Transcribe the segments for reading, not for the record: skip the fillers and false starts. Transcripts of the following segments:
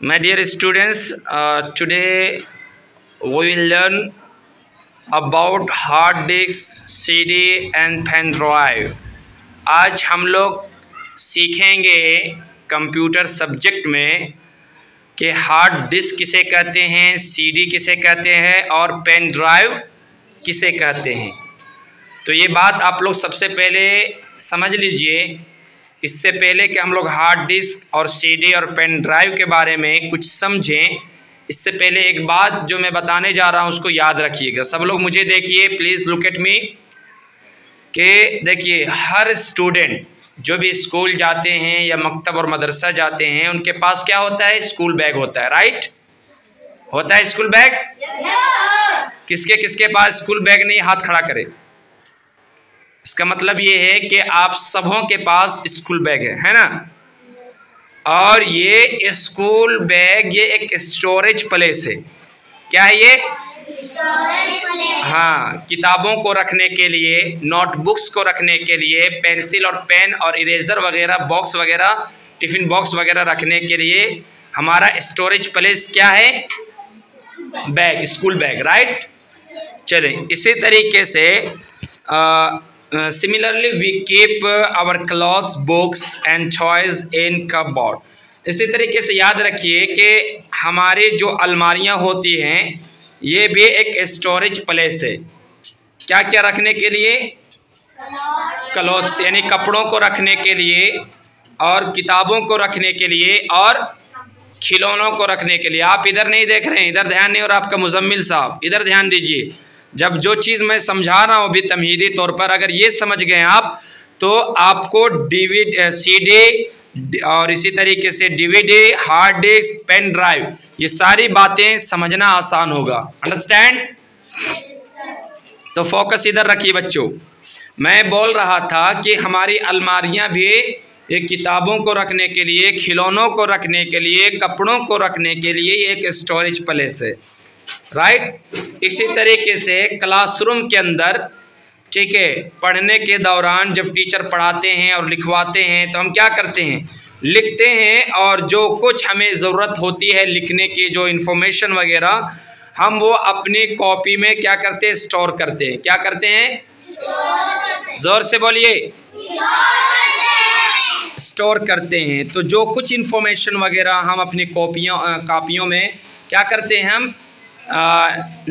My dear students, today we will learn about hard disk, CD and pen drive. आज हम लोग सीखेंगे computer subject में कि हार्ड डिस्क किसे कहते हैं, सीडी किसे कहते हैं और पेन ड्राइव किसे कहते हैं। तो ये बात आप लोग सबसे पहले समझ लीजिए। इससे पहले कि हम लोग हार्ड डिस्क और सीडी और पेन ड्राइव के बारे में कुछ समझें, इससे पहले एक बात जो मैं बताने जा रहा हूँ उसको याद रखिएगा। सब लोग मुझे देखिए, प्लीज़ लुक एट मी। कि देखिए, हर स्टूडेंट जो भी स्कूल जाते हैं या मकतब और मदरसा जाते हैं, उनके पास क्या होता है? स्कूल बैग होता है, राइट? होता है स्कूल बैग? किसके किसके पास स्कूल बैग नहीं, हाथ खड़ा करें। इसका मतलब ये है कि आप सबों के पास स्कूल बैग है ना। और ये स्कूल बैग ये एक स्टोरेज प्लेस है। क्या है ये? हाँ, किताबों को रखने के लिए, नोटबुक्स को रखने के लिए, पेंसिल और पेन और इरेजर वगैरह, बॉक्स वगैरह, टिफिन बॉक्स वगैरह रखने के लिए हमारा स्टोरेज प्लेस क्या है? Bag, school bag, right? चलें, इसी तरीके से similarly we keep our clothes, books and toys in cupboard. इसी तरीके से याद रखिए कि हमारी जो अलमारियां होती हैं ये भी एक स्टोरेज प्लेस है। क्या क्या रखने के लिए? क्लॉथ्स यानी कपड़ों को रखने के लिए, और किताबों को रखने के लिए, और खिलौनों को रखने के लिए। आप इधर नहीं देख रहे हैं, इधर ध्यान नहीं, और आपका मुजम्मिल साहब इधर ध्यान दीजिए। जब जो चीज़ मैं समझा रहा हूँ अभी तमहीदी तौर पर, अगर ये समझ गए आप तो आपको सीडी और इसी तरीके से DVD, hard disk, pen drive, ये सारी बातें समझना आसान होगा। अंडरस्टैंड? तो फोकस इधर रखिए बच्चों। मैं बोल रहा था कि हमारी अलमारियाँ भी ये किताबों को रखने के लिए, खिलौनों को रखने के लिए, कपड़ों को रखने के लिए एक स्टोरेज प्लेस है, राइट? इसी तरीके से क्लासरूम के अंदर, ठीक है, पढ़ने के दौरान जब टीचर पढ़ाते हैं और लिखवाते हैं तो हम क्या करते हैं? लिखते हैं। और जो कुछ हमें ज़रूरत होती है लिखने की, जो इन्फॉर्मेशन वगैरह, हम वो अपनी कॉपी में क्या करते हैं? स्टोर करते हैं। क्या करते हैं? ज़ोर से बोलिए। स्टोर करते हैं। तो जो कुछ इन्फॉर्मेशन वगैरह हम अपनी कापियों में क्या करते हैं? हम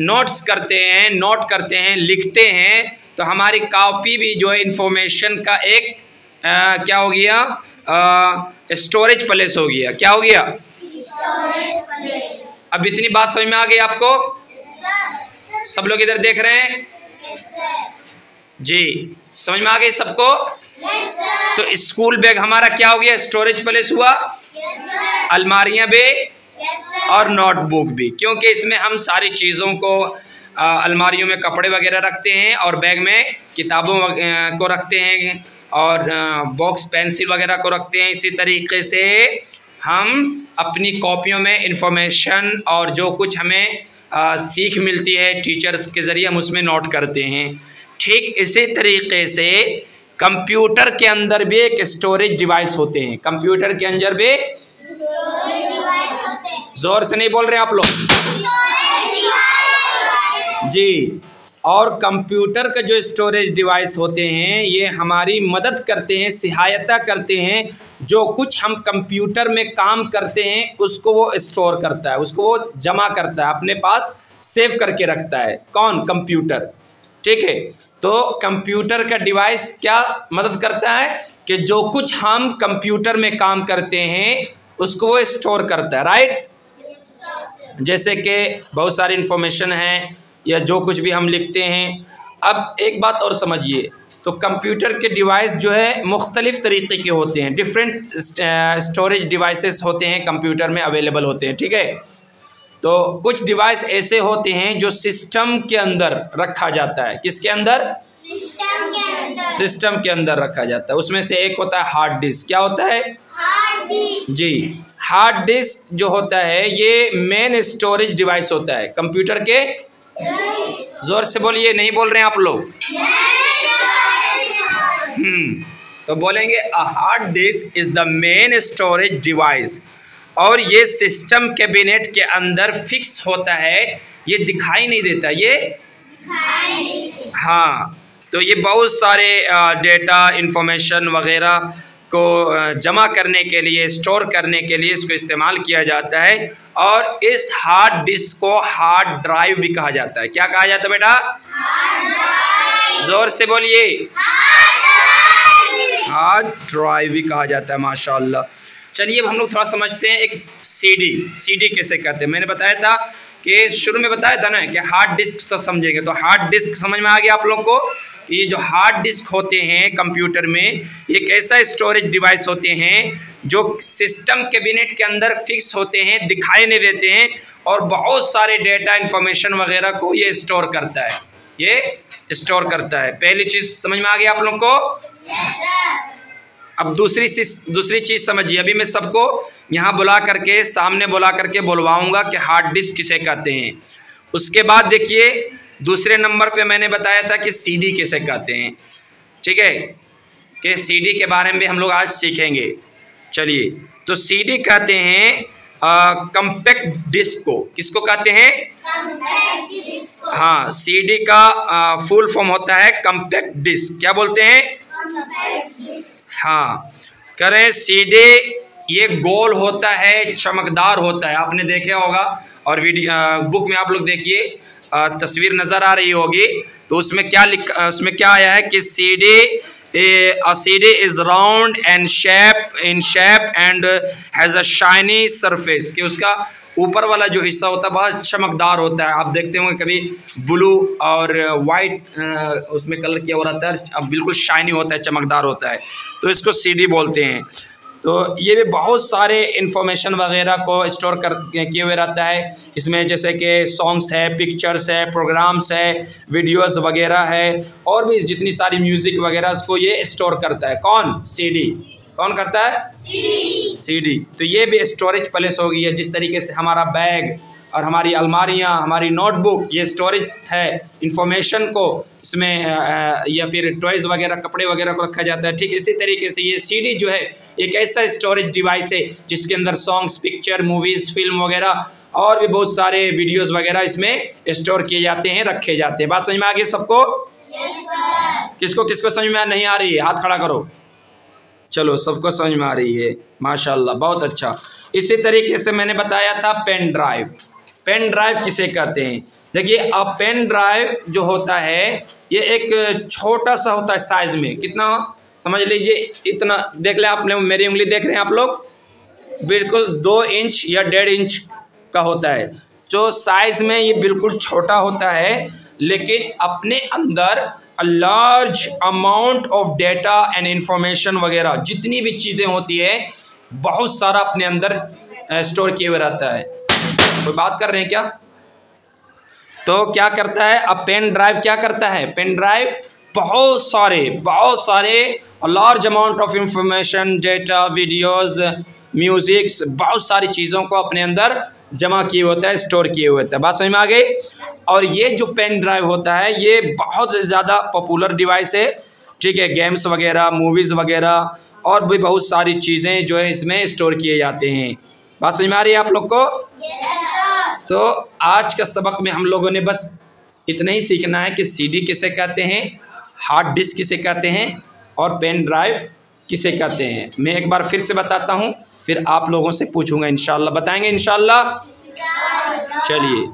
नोट्स करते हैं, नोट करते हैं, लिखते हैं। तो हमारी कॉपी भी जो है इंफॉर्मेशन का एक क्या हो गया? स्टोरेज प्लेस हो गया। क्या हो गया? अब इतनी बात समझ में आ गई आपको? सब लोग इधर देख रहे हैं जी? समझ में आ गई सबको? तो स्कूल बैग हमारा क्या हो गया? स्टोरेज प्लेस हुआ। अलमारियां भी और नोटबुक भी, क्योंकि इसमें हम सारी चीज़ों को, अलमारियों में कपड़े वगैरह रखते हैं और बैग में किताबों को रखते हैं और बॉक्स पेंसिल वगैरह को रखते हैं। इसी तरीके से हम अपनी कॉपियों में इंफॉर्मेशन और जो कुछ हमें सीख मिलती है टीचर्स के ज़रिए, हम उसमें नोट करते हैं। ठीक इसी तरीके से कंप्यूटर के अंदर भी एक स्टोरेज डिवाइस होते हैं। कंप्यूटर के अंदर भी, जोर से नहीं बोल रहे आप लोग जी। और कंप्यूटर का जो स्टोरेज डिवाइस होते हैं ये हमारी मदद करते हैं, सहायता करते हैं। जो कुछ हम कंप्यूटर में काम करते हैं उसको वो स्टोर करता है, उसको वो जमा करता है, अपने पास सेव करके रखता है। कौन? कंप्यूटर, ठीक है। तो कंप्यूटर का डिवाइस क्या मदद करता है? कि जो कुछ हम कंप्यूटर में काम करते हैं उसको वो स्टोर करता है, राइट? जैसे कि बहुत सारी इन्फॉर्मेशन है या जो कुछ भी हम लिखते हैं। अब एक बात और समझिए, तो कंप्यूटर के डिवाइस जो है मुख्तलिफ़ तरीके के होते हैं। डिफरेंट स्टोरेज डिवाइसेस होते हैं कंप्यूटर में अवेलेबल होते हैं, ठीक है। तो कुछ डिवाइस ऐसे होते हैं जो सिस्टम के अंदर रखा जाता है। किसके अंदर? सिस्टम के अंदर रखा जाता है। उसमें से एक होता है हार्ड डिस्क। क्या होता है? हार्ड डिस्क जी। हार्ड डिस्क जो होता है ये मेन स्टोरेज डिवाइस होता है कंप्यूटर के। जोर से बोलिए, नहीं बोल रहे हैं आप लोग? तो बोलेंगे a hard disk is the main storage device और ये सिस्टम कैबिनेट के अंदर फिक्स होता है, ये दिखाई नहीं देता ये। हाँ, तो ये बहुत सारे डेटा इंफॉर्मेशन वगैरह को जमा करने के लिए, स्टोर करने के लिए इसको इस्तेमाल किया जाता है। और इस हार्ड डिस्क को हार्ड ड्राइव भी कहा जाता है। क्या कहा जाता है बेटा? जोर से बोलिए। हार्ड ड्राइव भी कहा जाता है। माशाअल्लाह। चलिए अब हम लोग थोड़ा समझते हैं एक सीडी कैसे कहते हैं। मैंने बताया था कि शुरू में बताया था ना कि हार्ड डिस्क सब समझेंगे, तो हार्ड डिस्क समझ में आ गया आप लोग को। ये जो हार्ड डिस्क होते हैं कंप्यूटर में, एक ऐसा स्टोरेज डिवाइस होते हैं जो सिस्टम कैबिनेट के अंदर फिक्स होते हैं, दिखाई नहीं देते हैं, और बहुत सारे डेटा इंफॉर्मेशन वगैरह को ये स्टोर करता है। ये स्टोर करता है। पहली चीज़ समझ में आ गया आप लोग को। अब दूसरी चीज़ समझिए। अभी मैं सबको यहाँ बुला करके, सामने बुला करके बुलवाऊंगा कि हार्ड डिस्क किसे कहते हैं। उसके बाद देखिए दूसरे नंबर पे मैंने बताया था कि सीडी किसे कहते हैं। ठीक है, कि सीडी के बारे में हम लोग आज सीखेंगे। चलिए, तो सीडी कहते हैं कम्पैक्ट डिस्क को। किसको कहते हैं? हाँ, सीडी का फुल फॉर्म होता है कम्पैक्ट डिस्क। क्या बोलते हैं? हाँ, करें सीडी ये गोल होता है, चमकदार होता है, आपने देखा होगा। और वीडियो बुक में आप लोग देखिए, तस्वीर नज़र आ रही होगी, तो उसमें क्या आया है कि CD is round and in shape and has a shiny surface. कि उसका ऊपर वाला जो हिस्सा होता है बहुत चमकदार होता है। आप देखते होंगे कभी ब्लू और वाइट उसमें कलर किया हुआ रहता है, अब बिल्कुल शाइनी होता है, चमकदार होता है, तो इसको सीडी बोलते हैं। तो ये भी बहुत सारे इन्फॉर्मेशन वगैरह को स्टोर किए हुए रहता है इसमें, जैसे कि सॉन्ग्स है, पिक्चर्स है, प्रोग्राम्स है, वीडियोस वगैरह है, और भी जितनी सारी म्यूज़िक वगैरह उसको ये स्टोर करता है। कौन? सीडी। कौन करता है? सीडी। तो ये भी स्टोरेज प्लेस हो गई है। जिस तरीके से हमारा बैग और हमारी अलमारियाँ, हमारी नोटबुक, ये स्टोरेज है इंफॉर्मेशन को, इसमें या फिर टॉयज़ वगैरह, कपड़े वगैरह को रखा जाता है। ठीक इसी तरीके से ये सीडी जो है एक ऐसा स्टोरेज डिवाइस है जिसके अंदर सॉन्ग्स, पिक्चर, मूवीज़, फिल्म वगैरह और भी बहुत सारे वीडियोस वगैरह इसमें स्टोर किए जाते हैं, रखे जाते हैं। बात समझ में आ गई सबको? किसको किसको समझ में नहीं आ रही है? हाथ खड़ा करो। चलो, सबको समझ में आ रही है, माशाल्लाह, बहुत अच्छा। इसी तरीके से मैंने बताया था पेन ड्राइव। पेन ड्राइव किसे कहते हैं? देखिए, अब पेन ड्राइव जो होता है ये एक छोटा सा होता है साइज में। कितना? समझ लीजिए इतना। देख ले, आपने मेरी उंगली देख रहे हैं आप लोग, बिल्कुल 2 इंच या 1.5 इंच का होता है। जो साइज में ये बिल्कुल छोटा होता है, लेकिन अपने अंदर large amount of data and information वगैरह जितनी भी चीज़ें होती है बहुत सारा अपने अंदर स्टोर किए हुए रहता है। कोई बात कर रहे हैं क्या? तो क्या करता है अब पेन ड्राइव? क्या करता है पेन ड्राइव? बहुत सारे large amount of information, data, videos, musics, बहुत सारी चीज़ों को अपने अंदर जमा किए होता है, स्टोर किए हुए होता है। बात समझ में आ गई? और ये जो पेन ड्राइव होता है ये बहुत ज़्यादा पॉपुलर डिवाइस है। ठीक है, गेम्स वगैरह, मूवीज़ वगैरह और भी बहुत सारी चीज़ें जो है इसमें स्टोर किए जाते हैं। बात समझ में आ रही है आप लोग को? तो आज का सबक में हम लोगों ने बस इतना ही सीखना है कि सीडी किसे कहते हैं, हार्ड डिस्क किसे कहते हैं, और पेन ड्राइव किसे कहते हैं। मैं एक बार फिर से बताता हूँ, फिर आप लोगों से पूछूंगा, इंशाल्लाह बताएंगे इंशाल्लाह। चलिए।